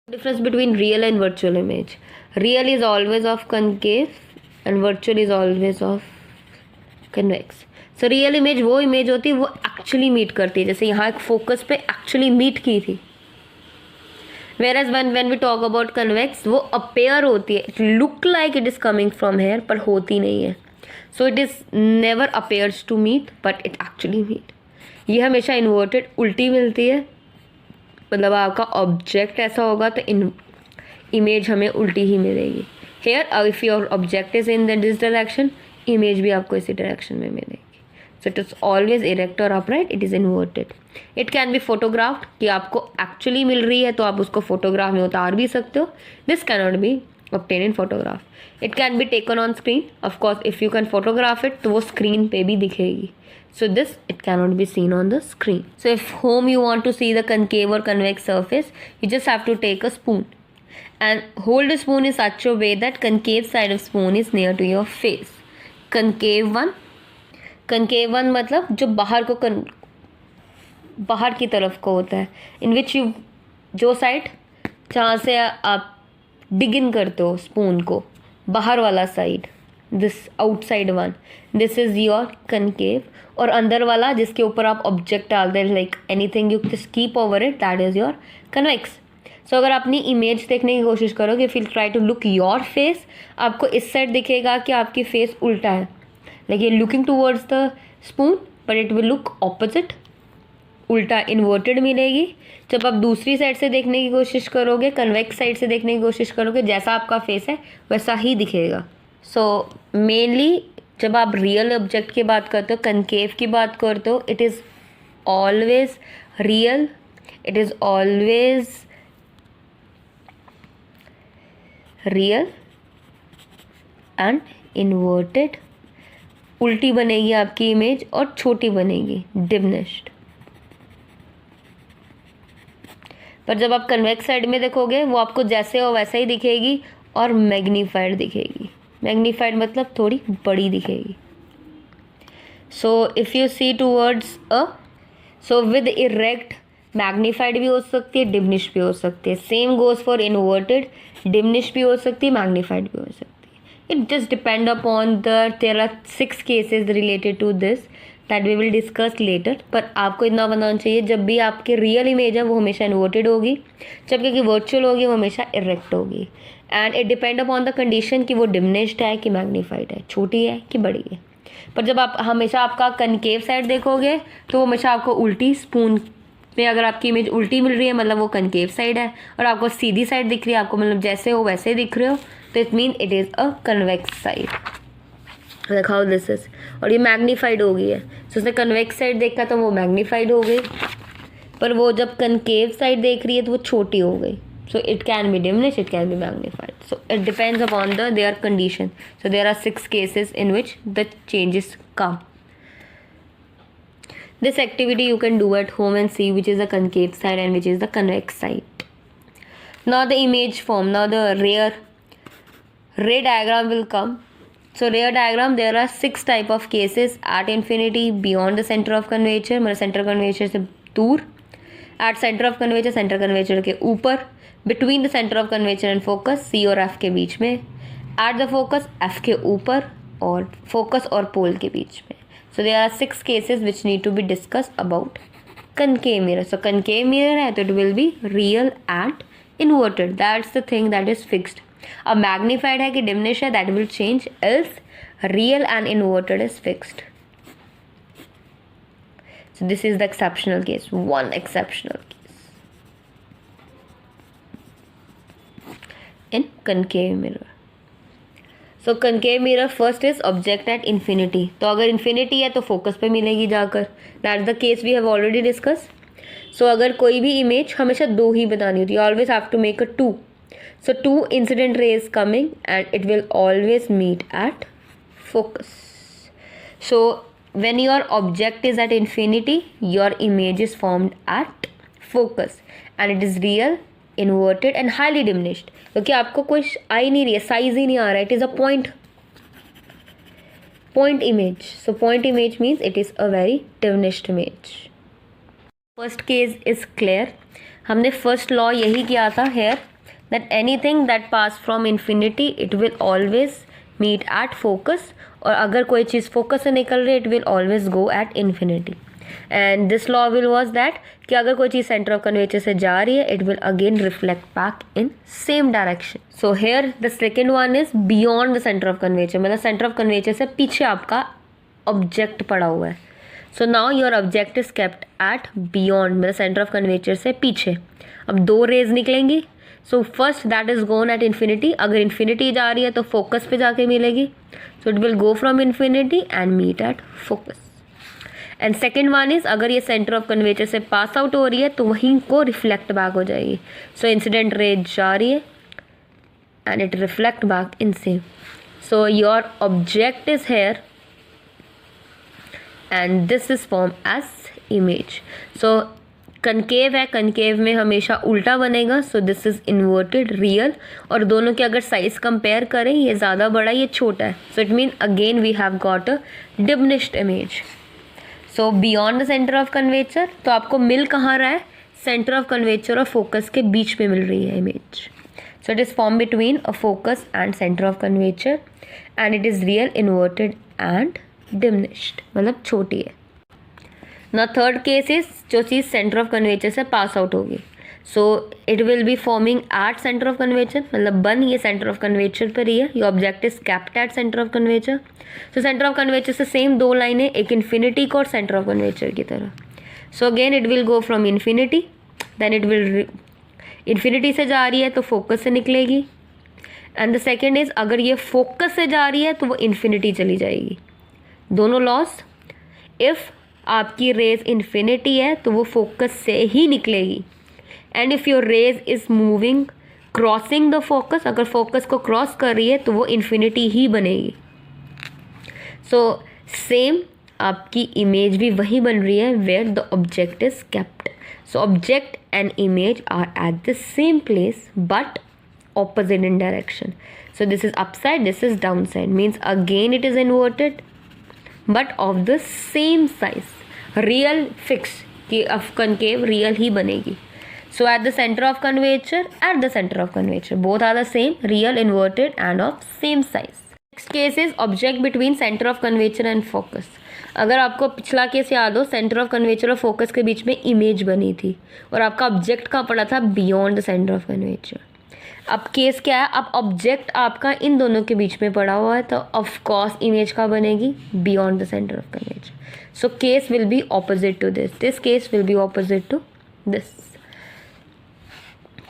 Difference between real and virtual image. Real is always of concave and virtual is always of convex. So real image वो image होती है वो actually meet करती है, जैसे यहाँ एक focus पे actually meet की थी. Whereas when we talk about convex वो appear होती है, it look like it is coming from here पर होती नहीं है. So it is never appears to meet but it actually meet. ये हमेशा inverted उल्टी मिलती है, मतलब आपका ऑब्जेक्ट ऐसा होगा तो इमेज हमें उल्टी ही मिलेगी. Here if your object is in this direction, image भी आपको इसी डायरेक्शन में मिलेगी. So it is always erect और upright, it is inverted. It can be photographed, कि आपको एक्चुअली मिल रही है तो आप उसको फोटोग्राफ में उतार भी सकते हो. This can not be obtained in photograph. It can be taken on screen. Of course, if you can photograph it, तो वो screen पे भी दिखेगी. So this, it cannot be seen on the screen. So if home you want to see the concave or convex surface, you just have to take a spoon and hold the spoon in such a way that concave side of spoon is near to your face. Concave one मतलब जो बाहर की तरफ को होता है, in which you, जो side जहाँ से आप डिग इन करते हो स्पून को, बाहर वाला side, this outside one, this is your concave. और अंदर वाला जिसके ऊपर आप ऑब्जेक्ट डालते हैं, like anything you just keep over it, that is your convex. So अगर अपनी इमेज देखने की कोशिश करोगे, if you try to look your face, आपको इस साइड दिखेगा कि आपकी फेस उल्टा है, like you looking towards the spoon but it will look opposite, उल्टा इन्वर्टेड मिलेगी. जब आप दूसरी साइड से देखने की कोशिश करोगे, कन्वेक्स साइड से देखने की कोशिश करोगे, जैसा आपका फेस है वैसा ही दिखेगा. सो मेनली जब आप रियल ऑब्जेक्ट की बात करते हो, कनकेव की बात करते हो, it is always real, it is always real and inverted. उल्टी बनेगी आपकी इमेज और छोटी बनेगी, डिमिनिश्ड. पर जब आप कन्वेक्स साइड में देखोगे, वो आपको जैसे हो वैसा ही दिखेगी और मैग्नीफाइड दिखेगी. मैग्नीफाइड मतलब थोड़ी बड़ी दिखेगी. So if you see towards so with erect, magnified भी हो सकती है, डिमिनिश भी हो सकती है. Same goes for inverted, diminish भी हो सकती है, मैग्नीफाइड भी हो सकती है. It just depend upon there are 6 cases related to this that we will discuss later. पर आपको इतना बनाना चाहिए, जब भी आपकी रियल इमेज है वो हमेशा इन्वर्टेड होगी, जबकि कि वर्चुअल होगी वो हमेशा इरेक्ट होगी. And it depend upon the condition कि वो डिमिनिश्ड है कि मैग्नीफाइड है, छोटी है कि बड़ी है. पर जब आप हमेशा आपका कनकेव साइड देखोगे तो वो हमेशा आपको उल्टी, स्पून में अगर आपकी इमेज उल्टी मिल रही है मतलब वो कनकेव साइड है, और आपको सीधी साइड दिख रही है, आपको मतलब जैसे हो वैसे दिख रहे हो, तो it mean it is a convex side. Like how this is. और ये मैग्नीफाइड हो गई है, सो उसने कन्वेक्स साइड देखा तो वो मैग्नीफाइड हो गई, पर वो जब कनकेव साइड देख रही है तो वो छोटी हो गई. So it can be diminish, it can be magnified. So it depends upon the their condition. So there are 6 cases in which the changes come. This activity you can do at home and see which is the concave side and which is the convex side. Now the image form, now the ray diagram will come. So ray diagram, there are 6 type of cases: at infinity, beyond the center of curvature, मतलब center curvature से दूर, at center of curvature, center curvature के ऊपर, between the center of curvature and focus, C और F के बीच में, at the focus, F के ऊपर, और focus और pole के बीच में. So there are 6 cases which need to be discussed about concave mirror. So concave mirror है तो it will be real and inverted. That's the thing that is fixed. अब magnified है कि diminished है, that will change. Else real and inverted is fixed. So this is the exceptional case. One exceptional case in concave mirror. So concave mirror first is object at infinity. तो अगर infinity है तो focus पे मिलेगी जाकर. That is the case we have already discuss. So अगर कोई भी इमेज हमेशा 2 ही बनानी होती है, always have to make a 2. So 2 incident rays coming and it will always meet at focus. So when your object is at infinity, your image is formed at focus and it is real, inverted and highly diminished, क्योंकि आपको कोई आ ही नहीं रही है, size ही नहीं आ रहा है. It is a point image. So point image means it is a very diminished image. First case is clear. हमने फर्स्ट लॉ यही किया था hair that anything that pass from infinity it will always meet at focus, और अगर कोई चीज़ focus से निकल रही है it will always go at infinity. And this law will was that कि अगर कोई चीज़ सेंटर ऑफ कर्वेचर से जा रही है it will again reflect back in same direction. So here the second one is beyond the center of curvature, मतलब centre of curvature से पीछे आपका ऑब्जेक्ट पड़ा हुआ है. So now your object is kept at beyond, मतलब centre of curvature से पीछे. अब दो रेज निकलेंगी. So first that is gone at infinity. अगर इन्फिनिटी जा रही है तो फोकस पे जाके मिलेगी. So it will go from infinity and meet at focus. And second one is अगर ये सेंटर ऑफ कर्वेचर से पास आउट हो रही है तो वहीं को रिफ्लेक्ट बैक हो जाएगी. सो इंसिडेंट रेज जा रही है and it reflect back in same. So your object is here and this is formed as image. So concave है, कनकेव में हमेशा उल्टा बनेगा. So this is inverted real, और दोनों के अगर साइज कंपेयर करें ये ज़्यादा बड़ा ये छोटा है. So it mean again we have got a diminished image. So beyond the centre of curvature, तो आपको मिल कहाँ रहा है, सेंटर ऑफ कर्वेचर और फोकस के बीच में मिल रही है image. So it is form between a focus and centre of curvature and it is real, inverted and diminished, मतलब छोटी है. ना थर्ड केस इज जो चीज़ सेंटर ऑफ कर्वेचर से पास आउट होगी. सो it will be forming at centre of curvature, मतलब बन ये सेंटर ऑफ कर्वेचर पर ही है. ये object is kept at centre of curvature. So centre of curvature से सेम दो लाइनें, एक इन्फिनिटी को और सेंटर ऑफ कर्वेचर की तरह. So again it will go from infinity, then it will infinity से जा रही है तो फोकस से निकलेगी. एंड द सेकेंड इज अगर ये फोकस से जा रही है तो वो इन्फिनिटी चली जाएगी. दोनों लॉस. इफ़ आपकी रेज इन्फिनिटी है तो वो फोकस से ही निकलेगी. And if your rays is moving crossing the focus, अगर फोकस को क्रॉस कर रही है तो वो इन्फिनिटी ही बनेगी. सो सेम आपकी इमेज भी वही बन रही है where the object is kept. So object and image are at the same place but opposite in direction. So this is upside, this is downside, means again it is inverted but of the same size. Real fix कि of concave real ही बनेगी. So at the center of curvature, at the center of curvature, both are the same, real, inverted and of same size. Next case is object between center of curvature and focus. अगर आपको पिछला case याद हो, centre of curvature और focus के बीच में image बनी थी और आपका ऑब्जेक्ट कहाँ पड़ा था, beyond the centre of curvature. अब केस क्या है, अब ऑब्जेक्ट आपका इन दोनों के बीच में पड़ा हुआ है तो ऑफ कोर्स इमेज का बनेगी beyond the centre of curvature. So case will be opposite to this. This case will be opposite to this.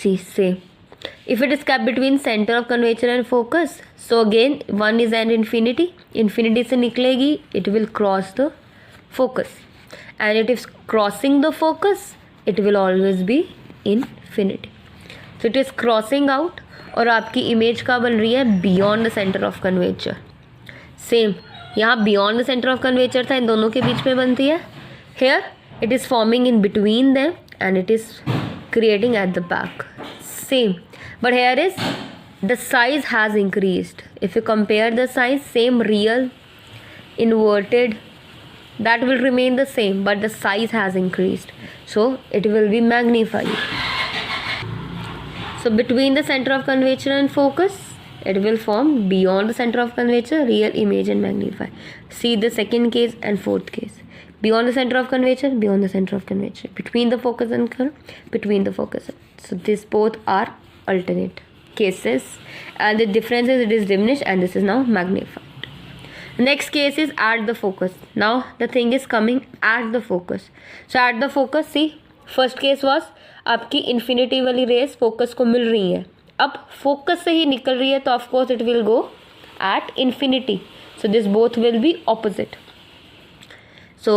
See same. If it is kept between centre of curvature and focus, so again one is and infinity. Infinity से निकलेगी, it will cross the focus and it is crossing the focus, it will always be infinity. So it is crossing out और आपकी image का बन रही है beyond the centre of curvature. Same यहाँ beyond the centre of curvature था, इन दोनों के बीच में बनती है. Here it is forming in between them and it is creating at the back. Same, but here is the size has increased. If you compare the size, same real inverted, that will remain the same but the size has increased, so it will be magnified. So between the center of curvature and focus, it will form beyond the center of curvature, real, image and magnify. See the second case and fourth case. Beyond the center of curvature, beyond the center of curvature. Between the focus and curve, between the focus. So these both are alternate cases and the difference is it is diminished and this is now magnified. Next case is at the focus. Now the thing is coming at the focus. So at the focus, see first case was आपकी infinity वाली race focus को मिल रही है, अब focus से ही निकल रही है तो of course it will go at infinity. So this both will be opposite. So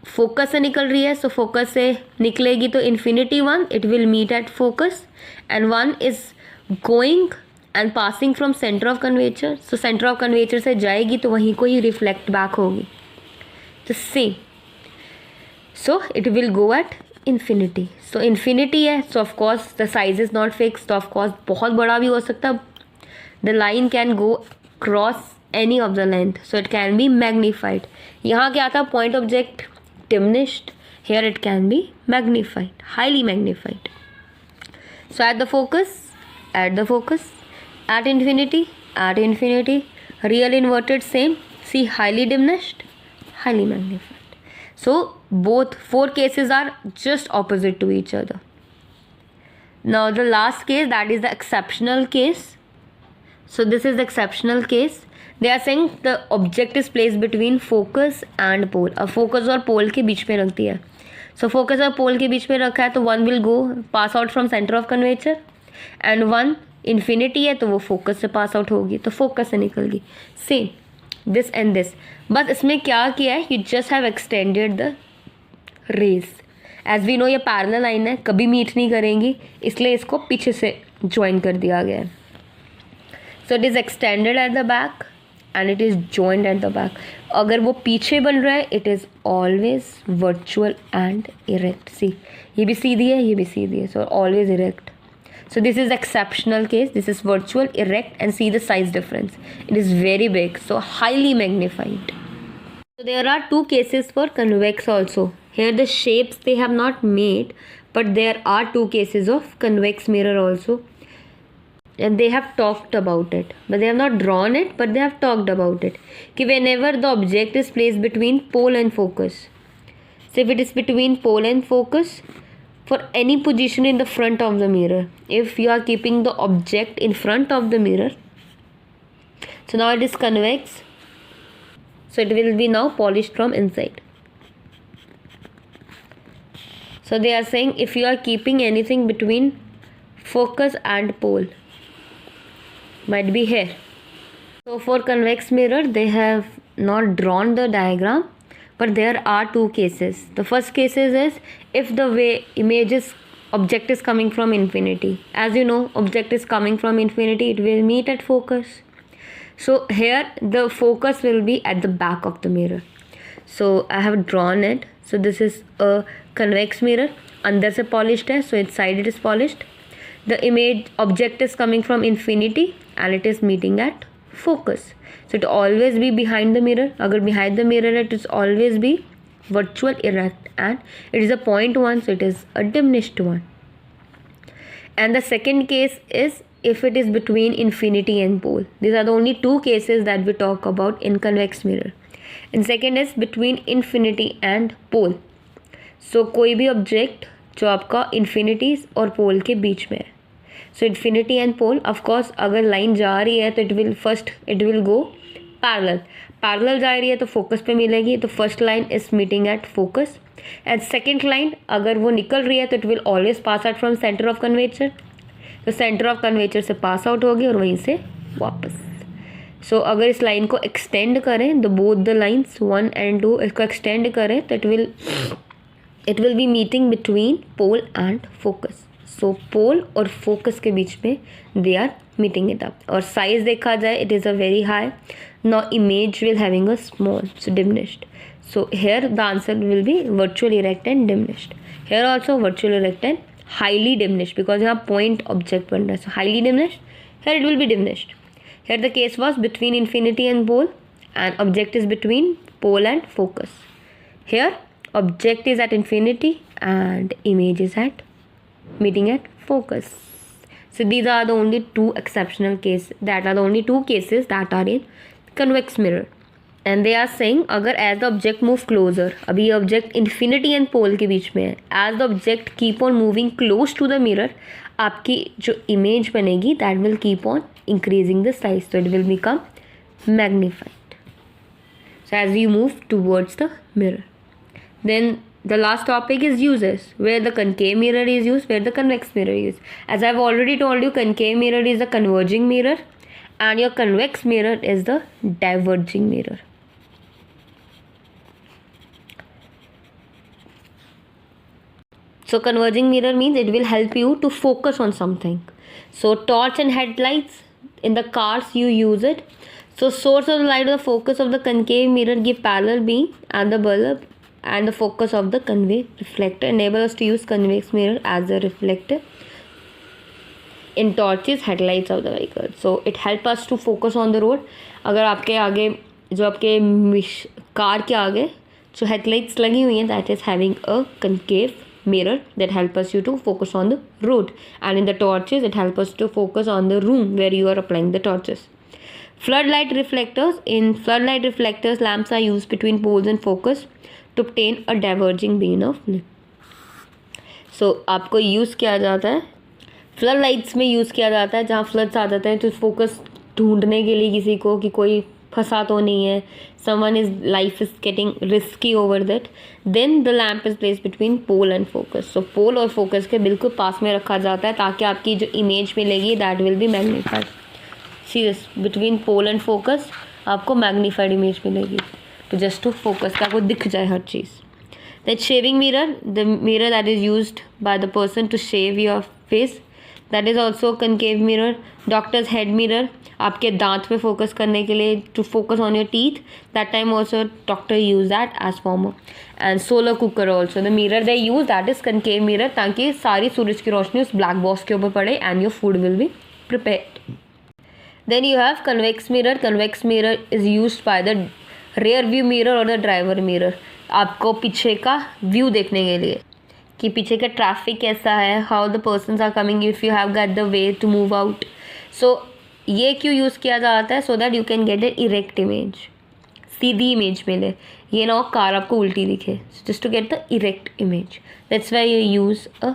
focus से निकल रही है, सो फोकस से निकलेगी तो infinity one, it will meet at focus and one is going and passing from centre of curvature. So centre of curvature से जाएगी तो वहीं को ही रिफ्लेक्ट बैक होगी. तो same, so it will go at infinity. So infinity है, so of course the size is not fix, तो of course बहुत बड़ा भी हो सकता है. The line can go cross any of the length, so it can be magnified. यहाँ क्या था, point object diminished, here it can be magnified, highly magnified. So at the focus at the focus, at infinity, real inverted same, see highly diminished, highly magnified. So both 4 cases are just opposite to each other. Now the last case, that is the exceptional case. So this is the exceptional case. They are saying the object is placed between focus and pole. अब focus और pole के बीच में रख दिया है. So focus और pole के बीच में रखा है तो one will go pass out from center of curvature and one infinity है तो वो focus से pass out होगी तो focus से निकल गई. Same this and this. बस इसमें क्या किया है, you just have extended the rays. As we know ये पैरेलल लाइन है, कभी मीट नहीं करेंगी, इसलिए इसको पीछे से ज्वाइन कर दिया गया है. So it is extended at the back and it is joined at the back. अगर वो पीछे बन रहा है it is always virtual and erect. See ये भी सीधी है, ये भी सीधी है, so always erect. So this is exceptional case. This is virtual, erect, and see the size difference. It is very big, so highly magnified. So there are 2 cases for convex also. Here the shapes they have not made, but there are 2 cases of convex mirror also. And they have talked about it, but they have not drawn it, but they have talked about it. कि whenever the object is placed between pole and focus, so if it is between pole and focus, for any position in the front of the mirror, if you are keeping the object in front of the mirror, so now it is convex, so it will be now polished from inside. So they are saying if you are keeping anything between focus and pole, might be here. So for convex mirror they have not drawn the diagram, but there are 2 cases. The first case is if the way object is coming from infinity. As you know, object is coming from infinity, it will meet at focus. So here the focus will be at the back of the mirror. So I have drawn it. So this is a convex mirror, अंदर से polished है, so its side it is polished. The image object is coming from infinity and it is meeting at focus. So it always be behind the mirror. अगर behind the mirror it is always be virtual, erect, and it is a point one, so it is a diminished one. And the second case is if it is between infinity and pole. These are the only 2 cases that we talk about in convex mirror. And second is between infinity and pole. So कोई भी object जो आपका infinity और pole के बीच में है. So infinity and pole, of course अगर line जा रही है तो it will go parallel. Parallel जा रही है तो focus पे मिलेगी, तो first line is meeting at focus. And second line अगर वो निकल रही है तो it will always pass out from center of curvature. तो center of curvature से pass out होगी और वहीं से वापस. So अगर इस line को extend करें, तो both the lines 1 and 2 इसको extend करें तो it will be meeting between pole and focus. So pole और focus के बीच में they are meeting it up. और size देखा जाए it is a very high. Now image will having a small, so diminished. So here the answer will be virtual, erect and diminished. Here also virtual, erect and highly diminished because यहाँ point object बन रहा है. So highly diminished. Here it will be diminished. Here the case was between infinity and pole and object is between pole and focus. Here object is at infinity and image is at meeting at focus. So these are the only 2 exceptional cases. That are the only 2 cases that are in convex mirror. And they are saying अगर as the object move closer, अभी ये object infinity and pole के बीच में है, as the object keep on moving close to the mirror, आपकी जो image बनेगी that will keep on increasing the size, so it will become magnified. So as you move towards the mirror. Then the last topic is uses, where the concave mirror is used, where the convex mirror is used. As I have already told you, concave mirror is the converging mirror and your convex mirror is the diverging mirror. So converging mirror means it will help you to focus on something. So torch and headlights, in the cars you use it. So source of the light or the focus of the concave mirror give parallel beam and the bulb and the focus of the convex reflector enable us to use convex mirror as a reflector in torches, headlights of the vehicle. So it help us to focus on the road. अगर आपके आगे जो आपके car के आगे जो headlights लगी हुई हैं that is having a concave mirror that help us you to focus on the road, and in the torches it help us to focus on the room where you are applying the torches. Floodlight reflectors. In floodlight reflectors, lamps are used between poles and focus to obtain a diverging beam of light. So आपको use किया जाता है, flood lights में use किया जाता है जहाँ floods आ जाते हैं तो फोकस ढूंढने के लिए किसी को कि कोई फंसा तो नहीं है, someone is life is getting risky over that, then the lamp is place between pole and focus. So pole और फोकस के बिल्कुल पास में रखा जाता है ताकि आपकी जो इमेज मिलेगी that will be magnified. Serious, between pole and focus आपको मैग्नीफाइड इमेज मिलेगी, तो जस्ट टू फोकस का आपको दिख जाए हर चीज़. That shaving mirror, the mirror that is used by the person to shave your face, that is also concave mirror. Doctors head mirror, आपके दांत पे फोकस करने के लिए, to focus on your teeth, that time also doctor use that as form. And solar cooker also, the mirror they use that is concave mirror, ताकि सारी सूरज की रोशनी उस ब्लैक बॉक्स के ऊपर पड़े and your food will be prepared. Then you have convex mirror. Convex mirror is used by the rear view mirror और the driver mirror. आपको पीछे का व्यू देखने के लिए कि पीछे का ट्रैफिक कैसा है, how the persons are coming, if you have got the way to move out. So ये क्यों यूज़ किया जाता है? So that you can get a erect image, सीधी इमेज मिले, ये ना हो कार आपको उल्टी दिखे, just to get the erect image. That's why you use a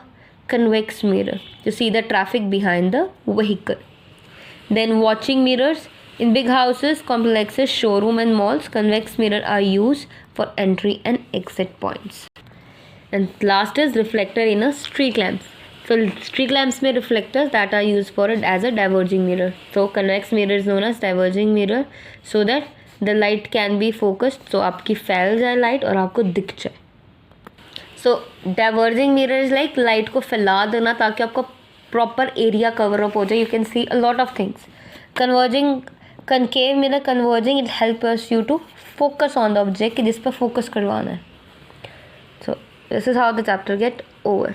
convex mirror to see the traffic behind the vehicle. Then watching mirrors. In big houses, complexes, showroom and malls, convex mirror are used for entry and exit points. And last is reflector in a street lamp. So street lamps में reflectors that are used for it as a diverging mirror. So convex mirror is known as diverging mirror so that the light can be focused. So आपकी फैल जाए light और आपको दिख जाए. So diverging mirror is like light को फैला देना ताकि आपका proper area cover up हो जाए. You can see a lot of things. Concave mirror converging, it helps us you to focus on the object कि जिस पर focus करवाना है. So this is how the chapter get over.